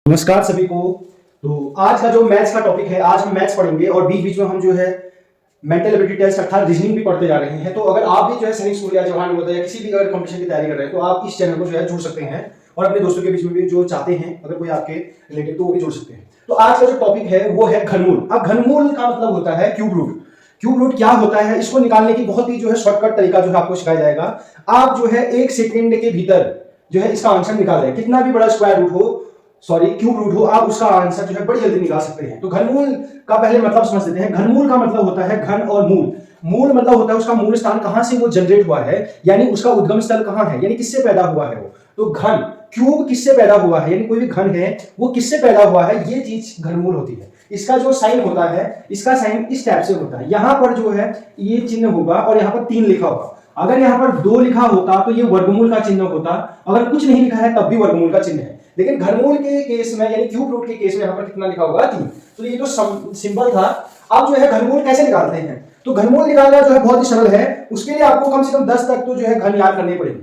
नमस्कार सभी को। तो आज का जो मैथ्स का टॉपिक है, आज हम मैथ्स पढ़ेंगे और बीच बीच में हम जो है मेंटल एबिलिटी टेस्ट अर्थात रीजनिंग भी पढ़ते जा रहे हैं। तो अगर आप भी जो है सैनिक स्कूल या जवाहर नवोदय या किसी भी अगर कंपटीशन की तैयारी कर रहे हैं तो आप इस चैनल को जो है जुड़ सकते हैं और अपने दोस्तों के बीच में भी जो चाहते हैं अगर कोई आपके रिलेटेड तो वो भी जुड़ सकते हैं। तो आज का जो टॉपिक है वो है घनमूल। अब घनमूल का मतलब होता है क्यूब रूट। क्यूब रूट क्या होता है, इसको निकालने की बहुत ही जो है शॉर्टकट तरीका जो है आपको सिखाया जाएगा। आप जो है 1 सेकंड के भीतर जो है इसका आंसर निकाल रहे हैं, कितना भी बड़ा स्क्वायर रूट हो, सॉरी क्यूब रूट हो, आप उसका आंसर जो है बड़ी जल्दी निकाल सकते हैं। तो घनमूल का पहले मतलब समझ लेते हैं। घनमूल का मतलब होता है घन और मूल। मूल मतलब होता है उसका मूल स्थान कहां से वो जनरेट हुआ है, यानी उसका उद्गम स्थल कहां है, यानी किससे पैदा हुआ है वो। तो घन क्यूब किससे पैदा हुआ है, यानी कोई भी घन है वो किससे पैदा हुआ है, ये चीज घनमूल होती है। इसका जो साइन होता है, इसका साइन इस टाइप से होता है। यहां पर जो है ये चिन्ह होगा और यहां पर 3 लिखा होगा। अगर यहां पर 2 लिखा होता तो ये वर्गमूल का चिन्ह होता, अगर कुछ नहीं लिखा है तब भी वर्गमूल का चिन्ह है। लेकिन घनमूल के केस में यानी क्यूब रूट के केस में यहां पर कितना लिखा होगा 3। तो ये जो सिंबल था। अब जो है घनमूल कैसे निकालते हैं, तो घनमूल निकालना जो है बहुत ही सरल है। उसके लिए आपको कम से कम 10 तक तो जो है घन याद करने पड़ेंगे।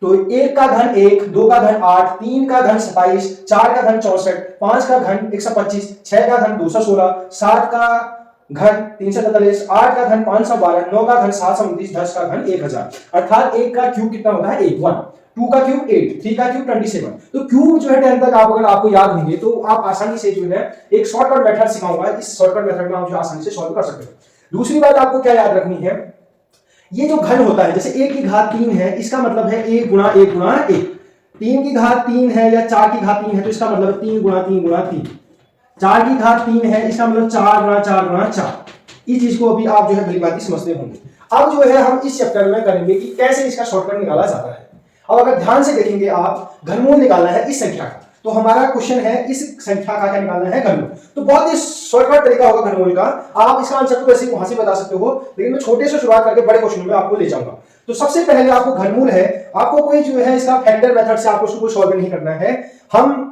तो 1 का घन 1, 2 का घन 8, 3 का घन 27, 4 का घन 64, 5 का घन 125, 6 का घन 216, 7 का घन 343, 8 का घन 512, 9 का घन 729, 10 का घन 1000। अर्थात 1 का क्यूब कितना होता है 1, 2 का क्यूब 8, 3 का क्यूब 27। तो क्यूब जो है 10 तक आप अगर आपको याद होंगे तो आप आसानी से जो है एक शॉर्टकट मेथड सिखाऊंगा, इस शॉर्टकट मेथड में आप जो आसानी से सॉल्व कर सकते हैं। दूसरी बात आपको क्या याद रखनी है, ये जो घन होता है, जैसे 1 की घात 3 है, इसका मतलब है 1 गुणा 1 गुणा 1। 3 की घात 3 है या 4 की घात 3 है तो इसका मतलब 3 गुणा 3 गुणा 3। 4 की घात 3 है, इसका मतलब 4 गुणा 4 गुणा 4। इस चीज को अभी आप जो है भलीभांति समझते होंगे। अब जो है हम इस चैप्टर में करेंगे कि कैसे इसका शॉर्टकट निकाला जाता है। अब अगर ध्यान से देखेंगे आप, घनमूल निकालना है इस संख्या का, तो हमारा क्वेश्चन है इस संख्या का क्या निकालना है घनमूल। तो बहुत ही शॉर्टकट तरीका होगा घनमूल का। आप इसका आंसर तो वैसे ही वहां से बता सकते हो, लेकिन मैं छोटे से शुरुआत करके बड़े क्वेश्चन में आपको ले जाऊंगा। तो सबसे पहले आपको घनमूल है, आपको कोई जो है इसका फैक्टर मेथड से आपको उसको सॉल्व नहीं करना है। हम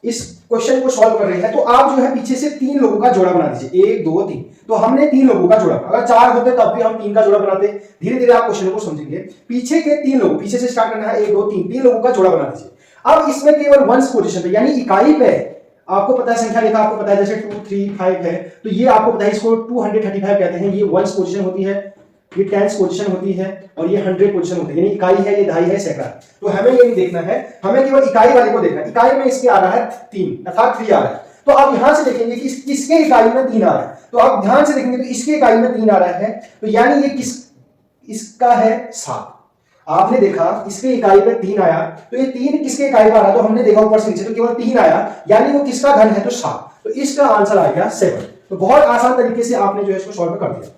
इस क्वेश्चन को सॉल्व कर रहे हैं तो आप जो है पीछे से 3 लोगों का जोड़ा बना दीजिए, 1 2 3। तो हमने 3 लोगों का जोड़ा, अगर 4 होते तब भी हम 3 का जोड़ा बनाते। धीरे धीरे आप क्वेश्चन को समझेंगे। पीछे के 3 लोग, पीछे से स्टार्ट करना है, 1 2 3 लोगों का जोड़ा बना दीजिए। अब इसमें केवल वंस पोजीशन पे यानी इकाई पे आपको पता है, संख्या रेखा आपको पता है, जैसे 2 3 5 है तो ये आपको पता है, इसको 235 कहते हैं। ये वंस पोजीशन होती है, ये टेंस पोजीशन होती है और ये 100 पोजीशन होती है, यानी इकाई है, ये दहाई है, सैकड़ा। तो हमें ये नहीं देखना है, हमें केवल इकाई वाले को देखना है। इकाई में इसके आ रहा है 3 अर्थात 3 आ रहा है। तो आप यहां से देखेंगे कि किसके इकाई में 3 आ रहा है, तो आप ध्यान से देखेंगे तो इसके इकाई में 3 आ रहा है, तो यानी ये इसका है 7। आपने देखा इसके इकाई पे 3 आया, तो ये 3 किसके इकाई पर आ रहा, तो हमने देखा ऊपर से नीचे तो केवल 3 आया, यानी वो किसका घन है, तो 7। तो इसका आंसर आ गया 7। तो बहुत आसान तरीके से आपने जो है इसको सॉल्व कर दिया।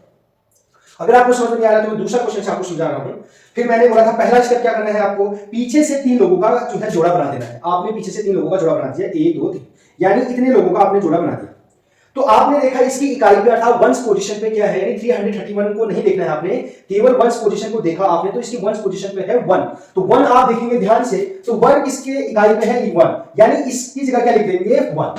अगर आपको समझ नहीं आ रहा है तो मैं दूसरा क्वेश्चन से आपको समझा रहा हूं। फिर मैंने बोला था पहला स्टेप क्या करना है, आपको पीछे से 3 लोगों का जो है जोड़ा बना देना है। आपने पीछे से 3 लोगों का जोड़ा बना दिया, 1 2 3, यानी इतने लोगों का आपने जोड़ा बना दिया। तो आपने देखा इसकी इकाई पे अर्थात वंस पोजीशन पे क्या है, यानी 331 को नहीं देखना है आपने, केवल वंस पोजीशन को देखा आपने, तो इसकी वंस पोजीशन पे है 1। तो 1 आप देखेंगे ध्यान से, तो 1 किसके इकाई पे है, 1, यानी इसकी जगह क्या लिख देंगे 1।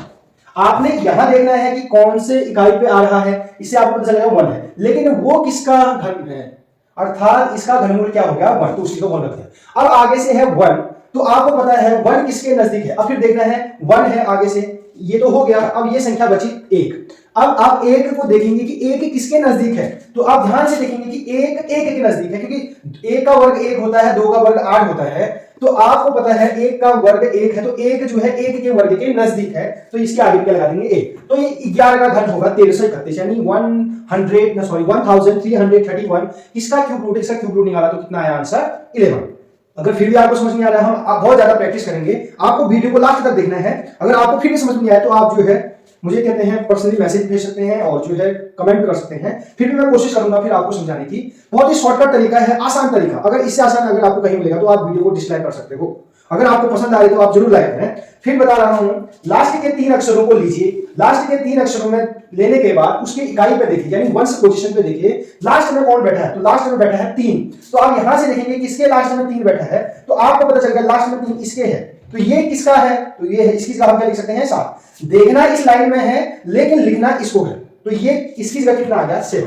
आपने यहां देखना है कि कौन से इकाई पे आ रहा है, इससे आपको पता चलेगा 1 है, लेकिन वो किसका घन है, अर्थात इसका घनमूल क्या हो गया 1, तो उसकी तो 1 रख दिया। अब आगे से है 1, तो आपको पता है 1 किसके नजदीक है। अब फिर देखना है 1 है आगे से, ये तो हो गया। अब ये संख्या बची 1। अब आप 1 को देखेंगे कि 1 किसके नजदीक है, तो आप ध्यान से देखेंगे कि 1 के नजदीक है, क्योंकि 1 का वर्ग 1 होता है, 2 का वर्ग 8 होता है। तो आपको पता है 1 का वर्ग 1 है, तो 1 जो है 1 के वर्ग के नजदीक है, तो इसके आगे क्या लगा देंगे 1। तो ये 11 का घन होगा 1331, यानी 1331। इसका क्यूब रूट, इसका क्यूब रूट निकाला तो कितना आया आंसर 11। अगर फिर भी आपको समझ नहीं आ रहा है, हम बहुत ज्यादा प्रैक्टिस करेंगे, आपको वीडियो को लास्ट तक देखना है। अगर आपको फिर भी समझ नहीं आया तो आप जो है मुझे कहते हैं पर्सनली मैसेज भेज सकते हैं और जो है कमेंट कर सकते हैं, फिर भी मैं कोशिश करूंगा फिर आपको समझाने की। बहुत ही शॉर्टकट तरीका है, आसान तरीका। अगर इससे आसान अगर आपको कहीं मिलेगा तो आप वीडियो को डिसलाइक कर सकते हो। अगर आपको पसंद आ रही तो आप जरूर लाइक करें। फिर बता रहा हूं, लास्ट के 3 अक्षरों को लीजिए, लास्ट के 3 अक्षरों में लेने के बाद उसकी इकाई पे देखिए, यानी वंस पोजीशन पे देखिए, लास्ट में कौन बैठा है, तो लास्ट में बैठा है 3। तो आप यहां से देखेंगे किसके लास्ट में 3 बैठा है, तो आपको पता चल गया लास्ट में 3 इसके है, तो ये किसका है, तो ये है, इसकी जगह हम क्या लिख सकते हैं 7। देखना इस लाइन में है लेकिन लिखना इसको है, तो ये इसकी जगह कितना आ गया 7।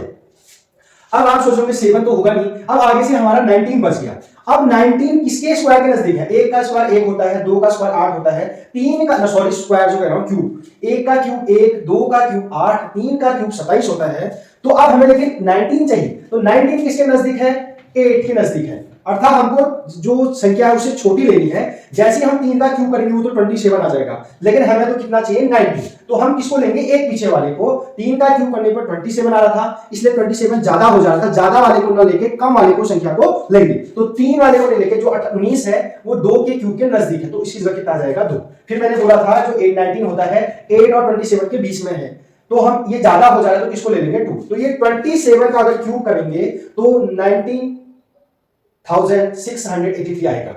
अब आप सोचोगे 7 तो होगा नहीं, अब आगे से हमारा 19 बच गया। अब 19 किसके स्क्वायर के नजदीक है? एक का स्क्वायर 1 होता है, 2 का स्क्वायर 8 होता है, 3 का सॉरी स्क्वायर जो कह रहा हूं क्यूब, 1 का क्यूब 1, 2 का क्यूब 8, 3 का क्यूब 27 होता है। तो अब हमें देखिए 19 चाहिए, तो 19 किसके नजदीक है? 8 के नजदीक है, अर्थात हमको जो संख्या है उससे छोटी लेनी है। जैसे हम 3 का क्यूब करेंगे वो तो 27 आ जाएगा, लेकिन हमें तो कितना चाहिए? 19। तो हम किसको लेंगे? एक पीछे वाले को। 3 का क्यूब करने पर 27 आ रहा था, इसलिए 27 ज्यादा हो जा रहा था, ज्यादा वाले को ना लेके कम वाले को संख्या को लेंगे। तो 3 वाले को लेके जो 19 है वो 2 के क्यूब के नजदीक है, तो इसकी जगह कितना आ जाएगा? 2। फिर मैंने बोला था जो 19 होता है 8 और 27 के बीच में है, तो हम ये ज्यादा हो जाएगा तो किसको ले लेंगे? 2। तो ये 27 का अगर क्यूब करेंगे तो 19,683 आएगा।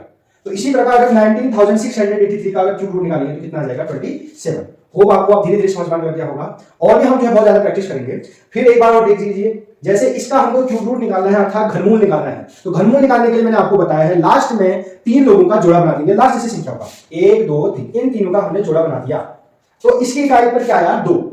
तो इसी प्रकार अगर 19,683 का अगर क्यूब रूट निकालेंगे तो कितना आ जाएगा? 27। होप आपको आप धीरे धीरे समझ में लग गया होगा, और भी हम जो है बहुत ज्यादा प्रैक्टिस करेंगे। फिर एक बार और देख लीजिए, जैसे इसका हमको क्यूब रूट निकालना है अर्थात घनमूल निकालना है, तो घनमूल निकालने के लिए मैंने आपको बताया है लास्ट में 3 लोगों का जोड़ा बना देंगे, लास्ट जैसे संख्या होगा 1 2 3, इन तीनों का हमने जोड़ा बना दिया। तो इसकी इकाई पर क्या आया? 2।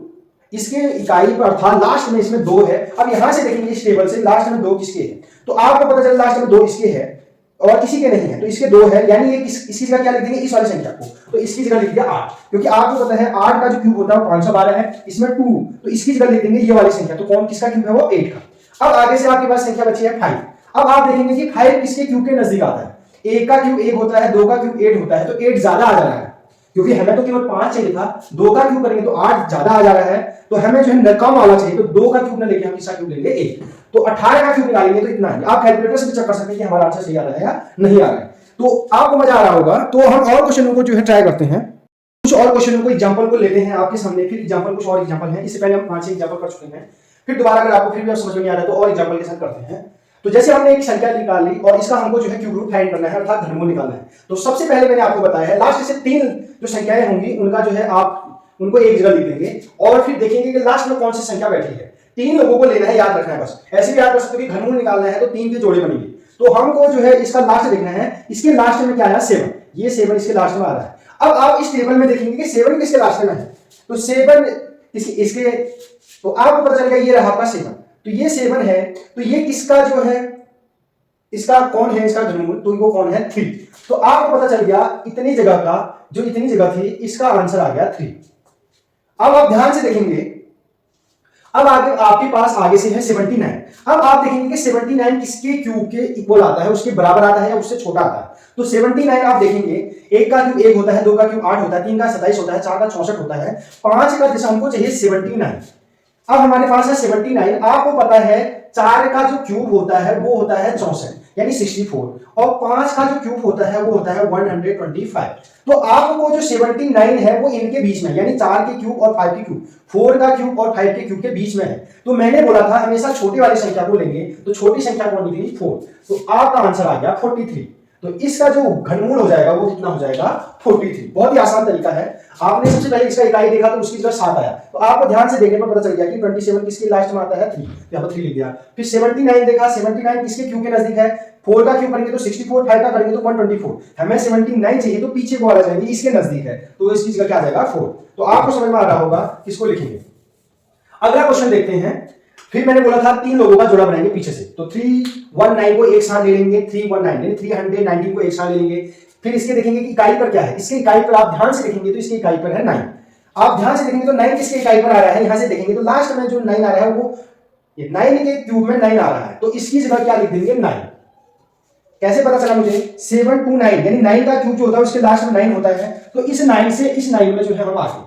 इसके इकाई पर अर्थात लास्ट में इसमें 2 है। अब यहां से देखेंगे इस टेबल से लास्ट में 2 किसके है, तो आपको पता चला लास्ट में 2 इसके है और किसी के नहीं है, तो इसके 2 है, यानी ये इसकी जगह क्या लिख देंगे? इस वाली संख्या को, तो इसकी जगह लिख दिया 8, क्योंकि आपको पता है 8 का जो क्यूब होता है वो 512 है, इसमें 2, तो इसकी जगह लिख देंगे ये वाली संख्या। तो कौन किसका क्यूब है? वो 8 का। अब आगे से आपके पास संख्या बची है 5। अब आप देखेंगे कि 5 किसके क्यूब के नजदीक आता है? 1 का क्यूब 1 होता है, 2 का क्यूब 8 होता है, तो 8 ज्यादा आ जा रहा है, क्योंकि हमें तो केवल 5 चाहिए था, 2 का क्यूब करेंगे तो 8 ज्यादा आ जा रहा है, तो हमें जो है कम वाला चाहिए, तो 2 का क्यूब ना लेके हम किसका क्यूब लेंगे? 1। तो 18 का क्यूब निकालेंगे तो इतना है। आप कैलकुलेटर से भी चेक कर सकते हैं कि हमारा आंसर सही आ रहा है या नहीं आ रहा है। तो आपको मजा आ रहा होगा। तो हम और क्वेश्चनों को जो है ट्राई करते हैं, कुछ और क्वेश्चनों को एग्जांपल को लेते हैं आपके सामने, फिर एग्जांपल कुछ और एग्जांपल हैं, इससे पहले हम 5-6 एग्जांपल कर चुके हैं, फिर दोबारा अगर आपको फिर भी समझ में नहीं आ रहा है तो और एग्जांपल के साथ करते हैं। तो जैसे हमने एक संख्या निकाल ली और इसका हमको जो है क्यूब रूट फाइंड करना है अर्थात घनमूल निकालना है। तो सबसे पहले मैंने आपको बताया है लास्ट से 3 जो संख्याएं होंगी उनका जो है आप उनको एक जगह लिख देंगे और फिर देखेंगे कि लास्ट में कौन सी संख्या बैठी है। 3 लोगों को लेना है, याद रखना है बस। ऐसे भी याद कर सकते हो कि घनमूल निकालना है तो 3 के जोड़े बनेंगे, तो हमको जो है इसका लास्ट देखना है। इसके लास्ट में क्या आया? 7। ये 7 इसके लास्ट में आ रहा है। अब आप इस टेबल में देखेंगे कि 7 किसके लास्ट में है, तो 7 इसके, तो आपको पता चलेगा ये रहा आपका 7, तो ये 7 है, तो ये किसका जो है, इसका कौन है इसका घनमूल, तो वो कौन है? 3। तो आपको पता चल गया इतनी जगह का, जो इतनी जगह थी इसका आंसर आ गया 3। अब आप ध्यान से देखेंगे, अब आगे आपके पास आगे से है 79। अब आप देखेंगे कि 79 किसके क्यूब के इक्वल आता है, उसके बराबर आता है या उससे छोटा आता है। तो 79 आप देखेंगे 1 का क्यूब 1 होता है, 2 का क्यूब 8 होता है, 3 का 27 होता है, 4 का 64 होता है, 5 का जैसे हमको चाहिए 79। अब हमारे पास है 79। आपको पता है 4 का जो क्यूब होता है वो होता है 64 यानी 64, और 5 का जो क्यूब होता है वो होता है 125। तो आपको जो 79 है वो इनके बीच में, यानी 4 के क्यूब और 5 के क्यूब, 4 का क्यूब और 5 के क्यूब के बीच में है। तो मैंने बोला था हमेशा छोटी वाली संख्या को लेंगे, तो छोटी संख्या कौन निकली? 4। तो आपका आंसर आ गया 43। तो इसका जो घनमूल हो जाएगा वो कितना हो जाएगा? 43। बहुत ही आसान तरीका है। आपने सबसे पहले इसका इकाई देखा तो उसकी जगह 7 आया, तो आपको ध्यान से देखने पर पता चल गया कि 27 किसके लास्ट में आता है? 3, यहाँ पर 3 लिख दिया। फिर 79 देखा, 79 किसके क्यूब के नजदीक है? 4 का क्यूब करेंगे तो 64, 5 का करेंगे तो 124। हमें 79 चाहिए तो पीछे को आ जाएंगे, इसके नजदीक है, तो इसकी जगह क्या आ जाएगा? 4। तो आपको समझ में आ रहा होगा किसको लिखेंगे। अगला क्वेश्चन देखते हैं। फिर मैंने बोला था 3 लोगों का जोड़ा बनाएंगे पीछे से, तो 319 को एक साथ ले लेंगे, 319 यानी 319 को एक साथ ले लेंगे। फिर इसके देखेंगे कि इकाई पर क्या है, इसके इकाई पर आप ध्यान से देखेंगे तो इसकी इकाई पर है 9। आप ध्यान से देखेंगे तो 9 किसके इकाई पर आ रहा है, यहां से देखेंगे तो लास्ट में जो 9 आ रहा है वो 9 के क्यूब में 9 आ रहा है, तो इसकी जगह क्या लिख देंगे? 9। कैसे पता चला मुझे? 729 यानी 9 का क्यूब जो होता है उसके लास्ट में 9 होता है, तो इस 9 से इस 9 में जो है हम आ गए।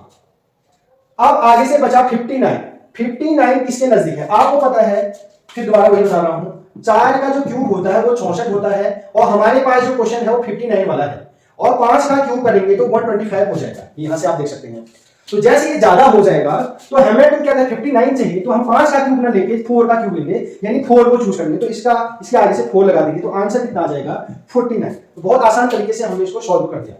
अब आगे से बचा 59। 59 किसके नजदीक है आपको पता है, फिर दोबारा वही बता रहा हूं, 4 का जो क्यूब होता है वो 64 होता है, और हमारे पास जो क्वेश्चन है वो 59 वाला है, और 5 का क्यूब करेंगे तो 125 हो जाएगा। यहां से आप देख सकते हैं। तो जैसे ये ज्यादा हो जाएगा तो हमें तो क्या था 59 चाहिए, तो हम 5 का क्यूब ना लेके 4 का क्यूब लेंगे, यानी 4 को चूज करेंगे, तो इसके आगे से 4 लगा देंगे, तो आंसर कितना आ जाएगा? 49। तो बहुत आसान तरीके से हमने इसको सॉल्व कर दिया।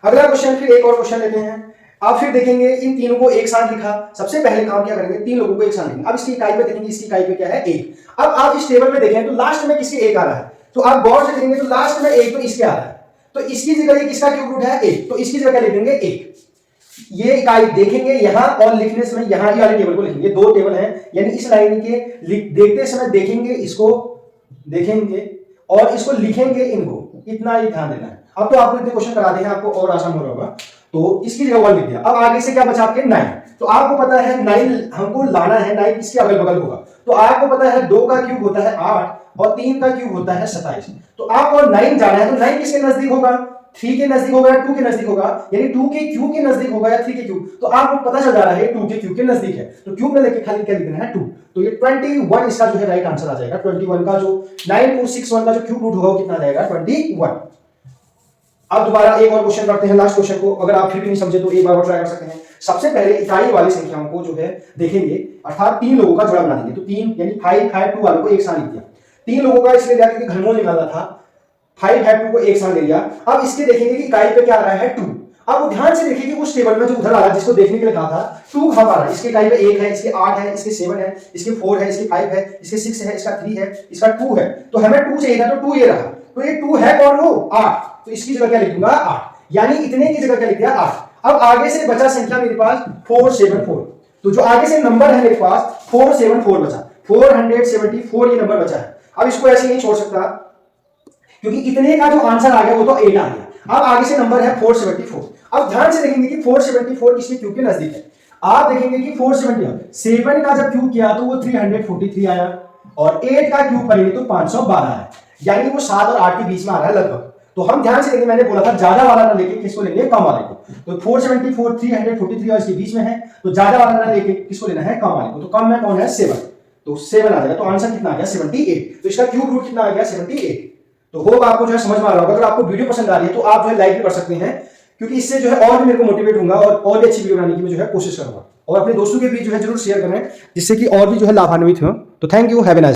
अगला क्वेश्चन, फिर एक और क्वेश्चन लेते हैं। आप फिर देखेंगे इन तीनों को एक साथ लिखा। सबसे पहले काम क्या करेंगे? 3 लोगों को एक साथ लिखेंगे। अब इसकी इकाई पे देखेंगे, इसकी इकाई पे क्या है? 1। अब आप इस टेबल में देखें तो लास्ट में किसके 1 आ रहा है, तो आप गौर से देखेंगे तो लास्ट में 1 तो इसके आ रहा है, तो इसकी जगह ये किसका क्यूब रूट है? 1, तो इसकी जगह लिखेंगे 1। ये इकाई देखेंगे यहां और लिखने समय यहां ये वाले टेबल को लिखेंगे। 2 टेबल हैं, यानी इस लाइन के देखते समय देखेंगे इसको देखेंगे और इसको लिखेंगे इनको, इतना ही ध्यान देना है। अब तो आपको इतने क्वेश्चन करा दिए हैं, आपको और आसान हो रहा होगा। तो इसकी जगह 1 लिख दिया। अब आगे से क्या बचा आपके 9। तो आपको पता है 9 हमको लाना है, 9 किसके अगल बगल होगा। तो आपको पता है 2 का क्यूब होता है 8 और 3 का क्यूब होता है 27। तो आपको 9 जाना है, तो 9 किसके नजदीक होगा, 3 के नजदीक होगा या 2 के नजदीक होगा, यानी 2 के क्यूब के नजदीक होगा या 3 के क्यूब। तो आपको पता चल जा रहा है 2 के क्यूब के नजदीक है, तो क्यूब में लेके खाली क्या लिखना है 2। तो ये 21 इसका जो है राइट आंसर आ जाएगा। 21 का जो 9261 का जो क्यूब रूट होगा वो कितना आ जाएगा 21। अब दोबारा एक और क्वेश्चन करते हैं, लास्ट क्वेश्चन को। अगर आप फिर भी नहीं समझे तो एक बार और ट्राई कर सकते हैं। सबसे पहले इकाई वाली संख्याओं को जो है देखेंगे, अर्थात 3 लोगों का जोड़ा बना देंगे। तो 3 यानी 5 5 2 वालों को एक साथ लिख दिया। 3 लोगों का इसलिए लिया क्योंकि घनमूल निकालना था। 5 5 2 को एक साथ ले लिया। अब इसके देखेंगे कि इकाई पे क्या आ रहा है 2। अब ध्यान से देखिए कि उस टेबल में जो उधर आ रहा है जिसको देखने के लिए कहा था 2 कहां आ रहा है। इसके इकाई पे 1 है, इसके 8 है, इसके 7 है, इसके 4 है, इसके 5 है, इसके 6 है, इसका 3 है, इसका 2 है। तो हमें 2 चाहिए था, तो 2 ये रहा। तो ये 2 है कौन हो 8। तो इसकी जगह क्या लिख दूंगा 8, यानी इतने की जगह क्या लिख दिया 8। अब आगे से बचा संख्या मेरे पास 474। तो जो आगे से नंबर है मेरे पास 474 बचा, 474 ये नंबर बचा है। अब इसको ऐसे नहीं छोड़ सकता क्योंकि इतने का जो आंसर आ गया वो तो 8 आ गया। अब आगे से नंबर है 474। अब ध्यान से देखेंगे कि 474 किसके क्यूब के नजदीक है। आप देखेंगे कि 477 का जब क्यूब किया तो वो 343 आया और 8 का क्यूब करेंगे तो 512 है, यानी वो 7 और 8 के बीच में आ रहा है लगभग। तो हम ध्यान से देखेंगे, मैंने बोला था ज्यादा वाला ना लेके किसको लेंगे कम वाले को। तो 474 343 और इसके बीच में है, तो ज्यादा वाला ना लेके किसको लेना है कम वाले को। तो कम में कौन है 7, तो 7 आ जाएगा। तो आंसर कितना आ गया 78। तो इसका क्यूब रूट कितना आ गया 78। तो होप आपको जो है समझ में आ रहा होगा। अगर आपको वीडियो पसंद आ रही है तो आप जो है लाइक भी कर सकते हैं, क्योंकि इससे जो है और भी मेरे को मोटिवेट होगा और भी अच्छी वीडियो बनाने की मैं जो है कोशिश करूंगा। और अपने दोस्तों के बीच जो है जरूर शेयर करें जिससे कि और भी जो है लाभान्वित हो। तो thank you, have a nice.